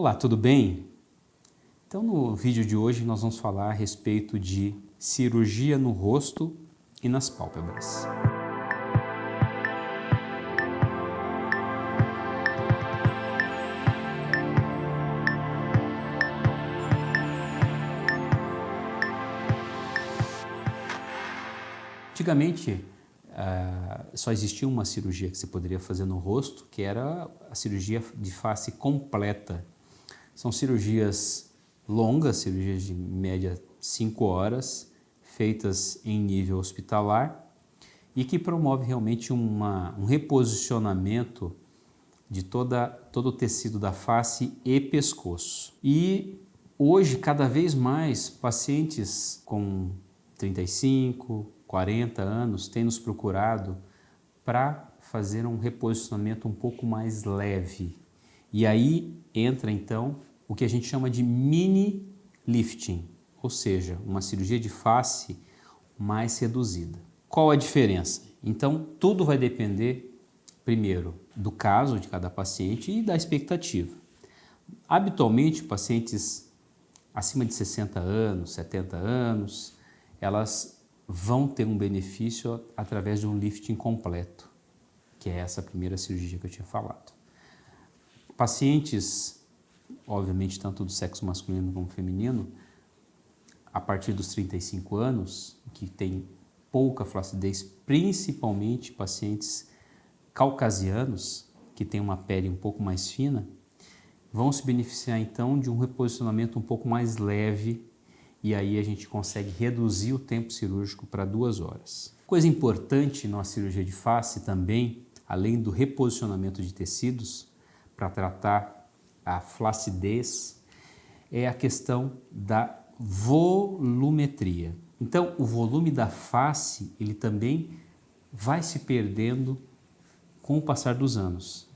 Olá, tudo bem? Então, no vídeo de hoje nós vamos falar a respeito de cirurgia no rosto e nas pálpebras. Antigamente, só existia uma cirurgia que você poderia fazer no rosto, que era a cirurgia de face completa. São cirurgias longas, cirurgias de média 5 horas, feitas em nível hospitalar e que promove realmente um reposicionamento de todo o tecido da face e pescoço. E hoje, cada vez mais, pacientes com 35, 40 anos têm nos procurado para fazer um reposicionamento um pouco mais leve. E aí entra então o que a gente chama de mini lifting, ou seja, uma cirurgia de face mais reduzida. Qual a diferença? Então, tudo vai depender, primeiro, do caso de cada paciente e da expectativa. Habitualmente, pacientes acima de 60 anos, 70 anos, elas vão ter um benefício através de um lifting completo, que é essa primeira cirurgia que eu tinha falado. Pacientes, obviamente, tanto do sexo masculino como feminino, a partir dos 35 anos, que tem pouca flacidez, principalmente pacientes caucasianos, que têm uma pele um pouco mais fina, vão se beneficiar então de um reposicionamento um pouco mais leve e aí a gente consegue reduzir o tempo cirúrgico para 2 horas. Coisa importante na cirurgia de face também, além do reposicionamento de tecidos para tratar a flacidez, é a questão da volumetria. Então, o volume da face, ele também vai se perdendo com o passar dos anos.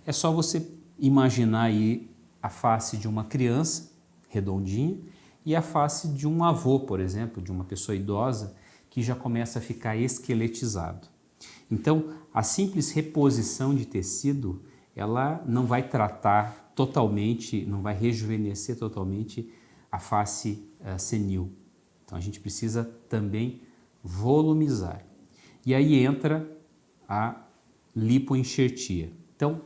É só você imaginar aí a face de uma criança redondinha e a face de um avô, por exemplo, de uma pessoa idosa que já começa a ficar esqueletizado. Então, a simples reposição de tecido, ela não vai tratar totalmente, não vai rejuvenescer totalmente a face senil. Então, a gente precisa também volumizar. E aí entra a lipoenxertia. Então,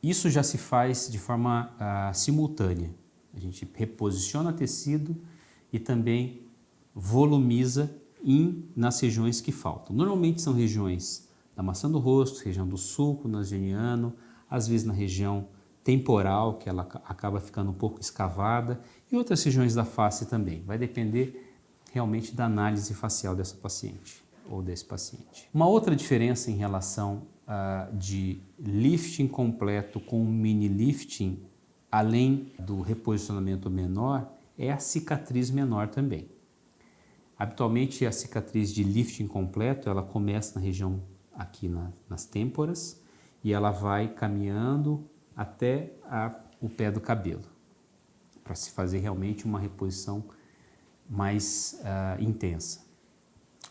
isso já se faz de forma simultânea. A gente reposiciona tecido e também volumiza nas regiões que faltam. Normalmente são regiões da maçã do rosto, região do sulco nasogeniano, às vezes na região temporal, que ela acaba ficando um pouco escavada, e outras regiões da face também. Vai depender realmente da análise facial dessa paciente ou desse paciente. Uma outra diferença em relação de lifting completo com mini lifting, além do reposicionamento menor, é a cicatriz menor também. Habitualmente a cicatriz de lifting completo, ela começa na região aqui nas têmporas e ela vai caminhando até o pé do cabelo, para se fazer realmente uma reposição mais intensa.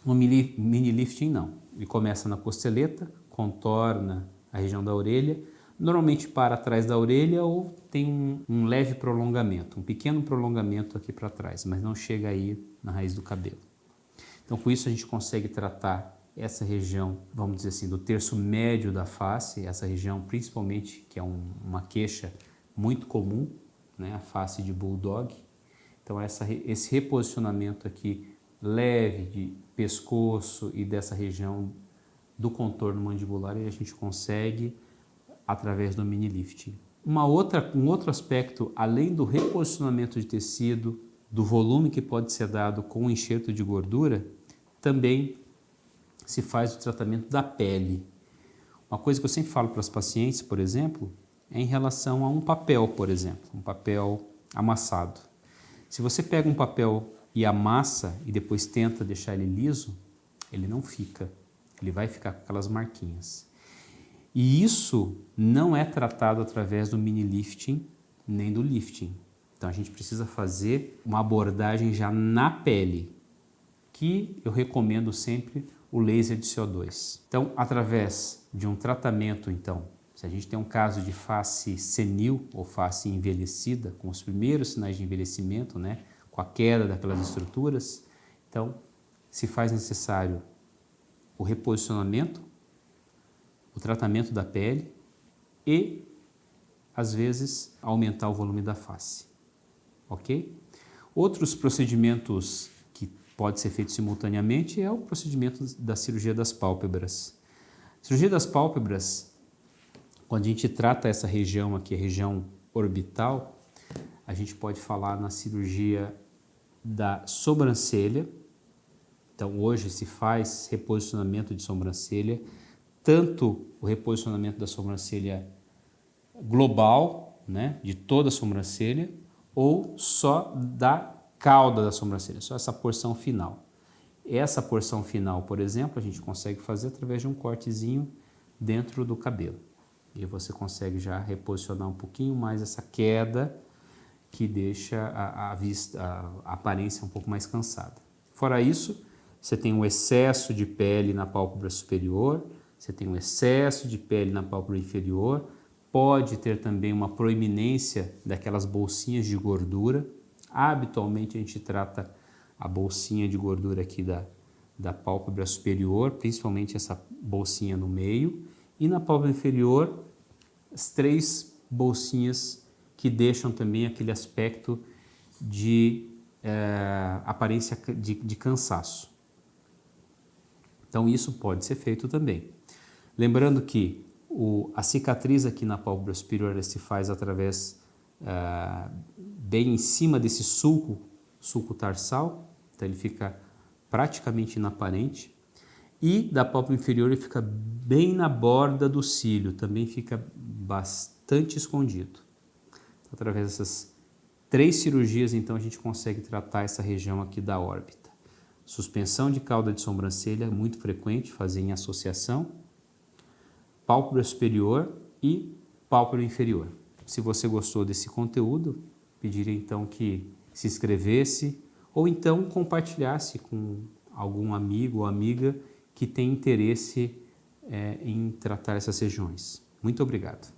No mini lifting não, ele começa na costeleta, contorna a região da orelha, normalmente para atrás da orelha ou tem um leve prolongamento, um pequeno prolongamento aqui para trás, mas não chega aí na raiz do cabelo. Então com isso a gente consegue tratar essa região, vamos dizer assim, do terço médio da face, essa região principalmente que é uma queixa muito comum, né, a face de bulldog. Então esse reposicionamento aqui leve de pescoço e dessa região do contorno mandibular a gente consegue através do mini lifting. Um outro aspecto, além do reposicionamento de tecido, do volume que pode ser dado com o enxerto de gordura, também se faz o tratamento da pele. Uma coisa que eu sempre falo para as pacientes, por exemplo, é em relação a um papel, por exemplo, um papel amassado. Se você pega um papel e amassa e depois tenta deixar ele liso, ele não fica, ele vai ficar com aquelas marquinhas. E isso não é tratado através do mini lifting nem do lifting. Então a gente precisa fazer uma abordagem já na pele, que eu recomendo sempre o laser de CO2. Então, através de um tratamento Se a gente tem um caso de face senil ou face envelhecida, com os primeiros sinais de envelhecimento, né, com a queda daquelas estruturas, então se faz necessário o reposicionamento, o tratamento da pele e, às vezes, aumentar o volume da face, ok? Outros procedimentos que pode ser feito simultaneamente é o procedimento da cirurgia das pálpebras. A cirurgia das pálpebras, quando a gente trata essa região aqui, a região orbital, a gente pode falar na cirurgia da sobrancelha. Então, hoje se faz reposicionamento de sobrancelha, tanto o reposicionamento da sobrancelha global, né, de toda a sobrancelha, ou só da cauda da sobrancelha, só essa porção final. Essa porção final, por exemplo, a gente consegue fazer através de um cortezinho dentro do cabelo. E você consegue já reposicionar um pouquinho mais essa queda que deixa a vista, a aparência um pouco mais cansada. Fora isso, você tem um excesso de pele na pálpebra superior, você tem um excesso de pele na pálpebra inferior, pode ter também uma proeminência daquelas bolsinhas de gordura. Habitualmente a gente trata a bolsinha de gordura aqui da pálpebra superior, principalmente essa bolsinha no meio, e na pálpebra inferior, as 3 bolsinhas que deixam também aquele aspecto de aparência de cansaço. Então isso pode ser feito também. Lembrando que a cicatriz aqui na pálpebra superior se faz através bem em cima desse sulco tarsal, então ele fica praticamente inaparente, e da pálpebra inferior ele fica bem na borda do cílio, também fica bastante escondido. Então, através dessas 3 cirurgias, então, a gente consegue tratar essa região aqui da órbita. Suspensão de cauda de sobrancelha, muito frequente, fazer em associação, pálpebra superior e pálpebra inferior. Se você gostou desse conteúdo, pediria então que se inscrevesse ou então compartilhasse com algum amigo ou amiga que tem interesse em tratar essas regiões. Muito obrigado.